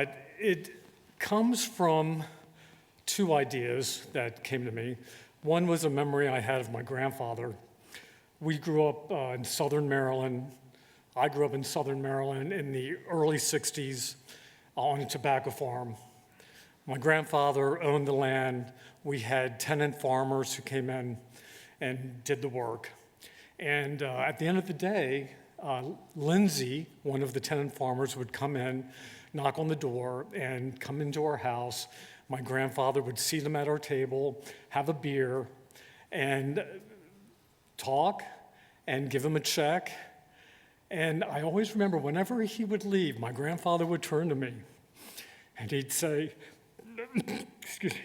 but it comes from two ideas that came to me. One was a memory I had of my grandfather. We grew up in Southern Maryland. I grew up in Southern Maryland in the early 60s on a tobacco farm. My grandfather owned the land. We had tenant farmers who came in and did the work. And at the end of the day, Lindsay, one of the tenant farmers, would come in, knock on the door, and come into our house. My grandfather would seat him at our table, have a beer, and talk, and give him a check. And I always remember whenever he would leave, my grandfather would turn to me, and he'd say, excuse me,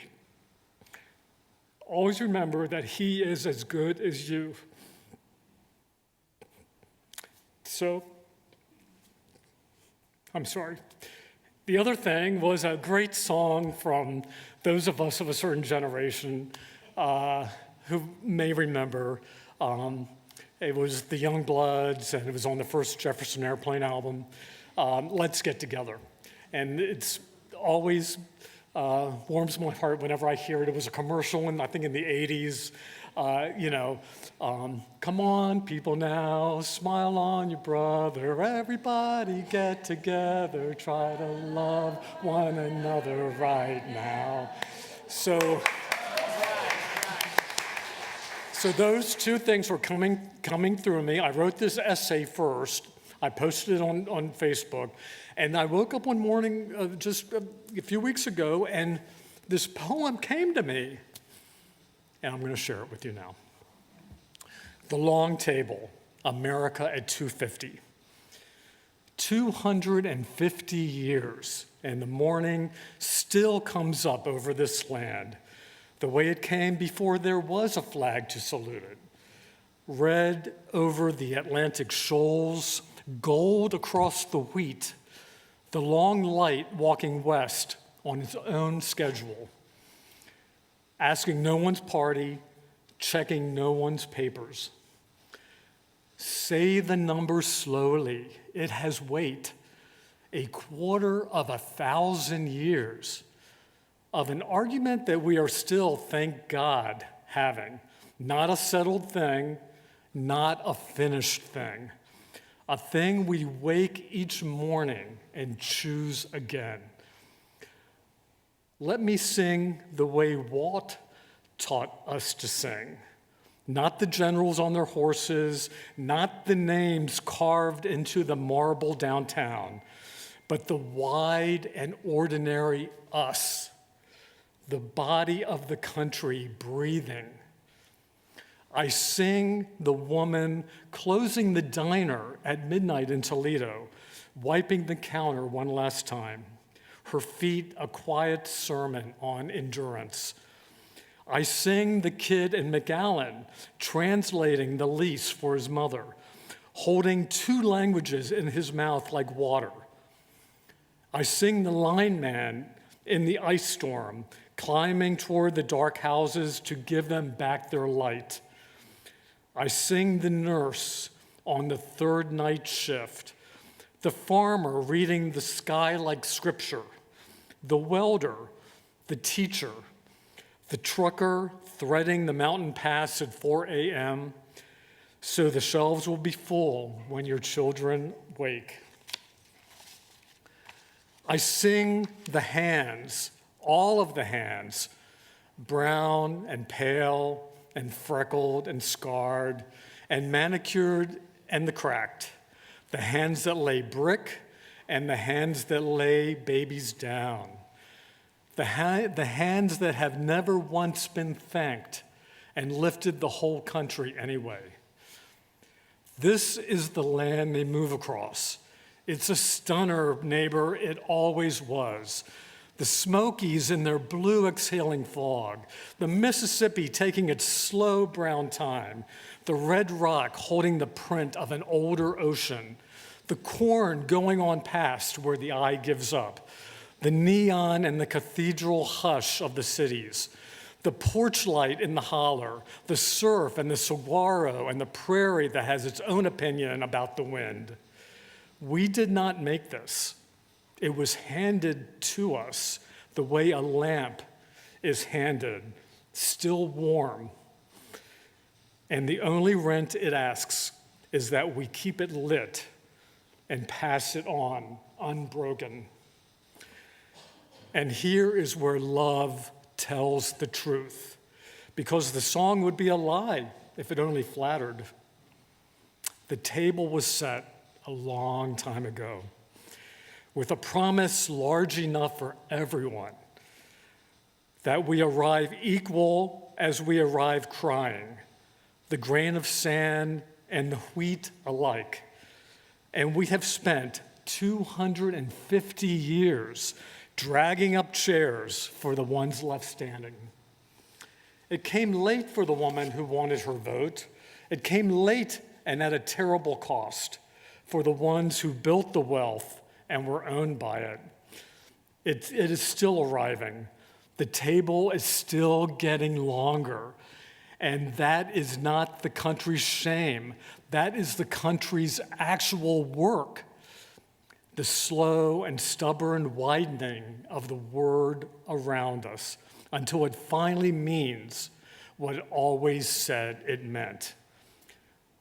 always remember that he is as good as you. So, I'm sorry. The other thing was a great song from those of us of a certain generation who may remember. It was the Youngbloods, and it was on the first Jefferson Airplane album, Let's Get Together. And it's always warms my heart whenever I hear it. It was a commercial, I think in the 80s. Come on, people now, smile on your brother. Everybody get together, try to love one another right now. So those two things were coming through me. I wrote this essay first. I posted it on Facebook. And I woke up one morning just a few weeks ago, and this poem came to me. And I'm going to share it with you now. The Long Table, America at 250. 250 years, and the morning still comes up over this land, the way it came before there was a flag to salute it. Red over the Atlantic shoals, gold across the wheat, the long light walking west on its own schedule, asking no one's party, checking no one's papers. Say the number slowly, it has weight, 250,000 years of an argument that we are still, thank God, having. Not a settled thing, not a finished thing. A thing we wake each morning and choose again. Let me sing the way Walt taught us to sing. Not the generals on their horses, not the names carved into the marble downtown, but the wide and ordinary us, the body of the country breathing. I sing the woman closing the diner at midnight in Toledo, wiping the counter one last time, her feet a quiet sermon on endurance. I sing the kid in McAllen translating the lease for his mother, holding two languages in his mouth like water. I sing the lineman in the ice storm, climbing toward the dark houses to give them back their light. I sing the nurse on the third night shift, the farmer reading the sky like scripture, the welder, the teacher, the trucker threading the mountain pass at 4 a.m. so the shelves will be full when your children wake. I sing the hands, all of the hands, brown and pale and freckled and scarred and manicured and the cracked, the hands that lay brick and the hands that lay babies down, the hands that have never once been thanked and lifted the whole country anyway. This is the land they move across. It's a stunner, neighbor, it always was. The Smokies in their blue exhaling fog, the Mississippi taking its slow brown time, the red rock holding the print of an older ocean, the corn going on past where the eye gives up, the neon and the cathedral hush of the cities, the porch light in the holler, the surf and the saguaro and the prairie that has its own opinion about the wind. We did not make this. It was handed to us the way a lamp is handed, still warm. And the only rent it asks is that we keep it lit and pass it on unbroken. And here is where love tells the truth, because the song would be a lie if it only flattered. The table was set a long time ago, with a promise large enough for everyone, that we arrive equal as we arrive crying, the grain of sand and the wheat alike. And we have spent 250 years dragging up chairs for the ones left standing. It came late for the woman who wanted her vote. It came late and at a terrible cost for the ones who built the wealth and were owned by it. It is still arriving. The table is still getting longer. And that is not the country's shame. That is the country's actual work. The slow and stubborn widening of the word around us until it finally means what it always said it meant.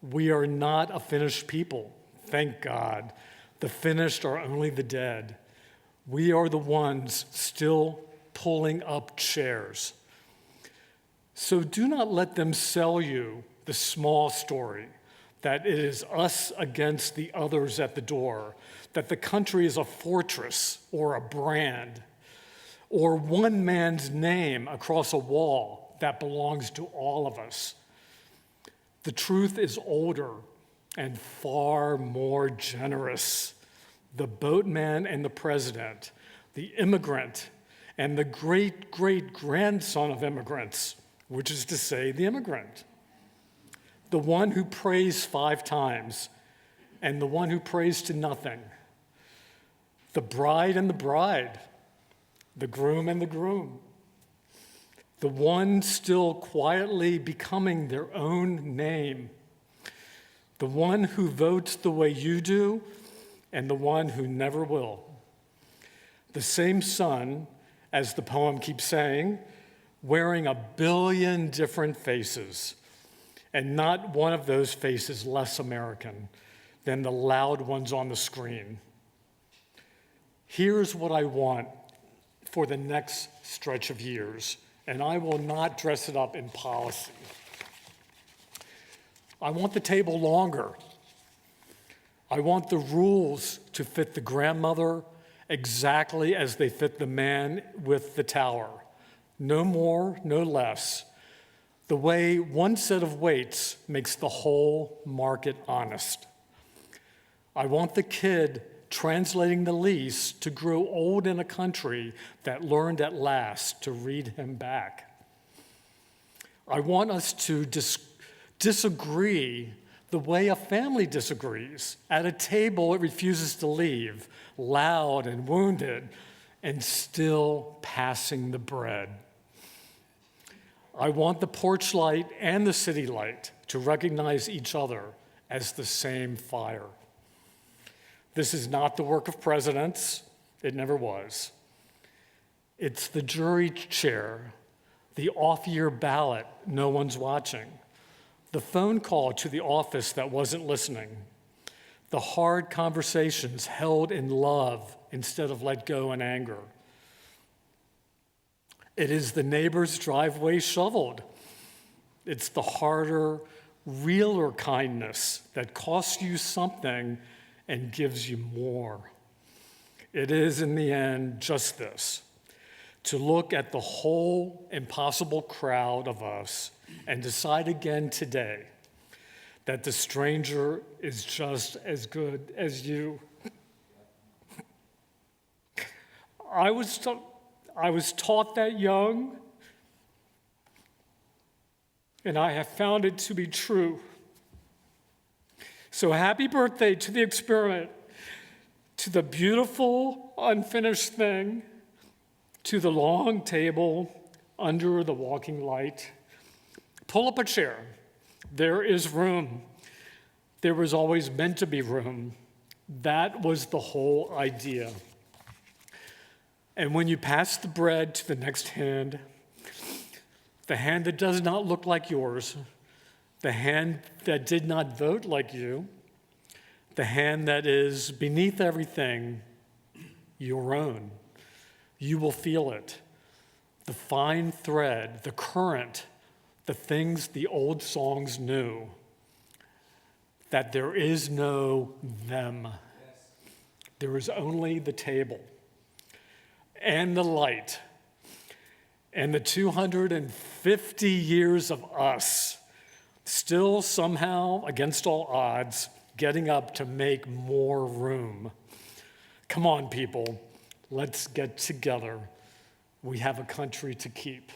We are not a finished people, thank God. The finished are only the dead. We are the ones still pulling up chairs. So do not let them sell you the small story that it is us against the others at the door, that the country is a fortress or a brand, or one man's name across a wall that belongs to all of us. The truth is older and far more generous. The boatman and the president, the immigrant and the great-great-grandson of immigrants, which is to say, the immigrant, the one who prays 5 times and the one who prays to nothing, the bride and the bride, the groom and the groom, the one still quietly becoming their own name, the one who votes the way you do and the one who never will, the same son, as the poem keeps saying, wearing a billion different faces, and not one of those faces less American than the loud ones on the screen. Here's what I want for the next stretch of years, and I will not dress it up in policy. I want the table longer. I want the rules to fit the grandmother exactly as they fit the man with the tower. No more, no less. The way one set of weights makes the whole market honest. I want the kid translating the lease to grow old in a country that learned at last to read him back. I want us to disagree the way a family disagrees. At a table it refuses to leave, loud and wounded, and still passing the bread. I want the porch light and the city light to recognize each other as the same fire. This is not the work of presidents. It never was. It's the jury chair, the off-year ballot no one's watching, the phone call to the office that wasn't listening, the hard conversations held in love instead of let go in anger. It is the neighbor's driveway shoveled. It's the harder, realer kindness that costs you something and gives you more. It is, in the end, just this: to look at the whole impossible crowd of us and decide again today that the stranger is just as good as you. I was taught that young, and I have found it to be true. So happy birthday to the experiment, to the beautiful unfinished thing, to the long table under the walking light. Pull up a chair. There is room. There was always meant to be room. That was the whole idea. And when you pass the bread to the next hand, the hand that does not look like yours, the hand that did not vote like you, the hand that is beneath everything, your own, you will feel it. The fine thread, the current, the things the old songs knew, that there is no them. There is only the table and the light and the 250 years of us still somehow, against all odds, getting up to make more room. Come on, people, let's get together. We have a country to keep.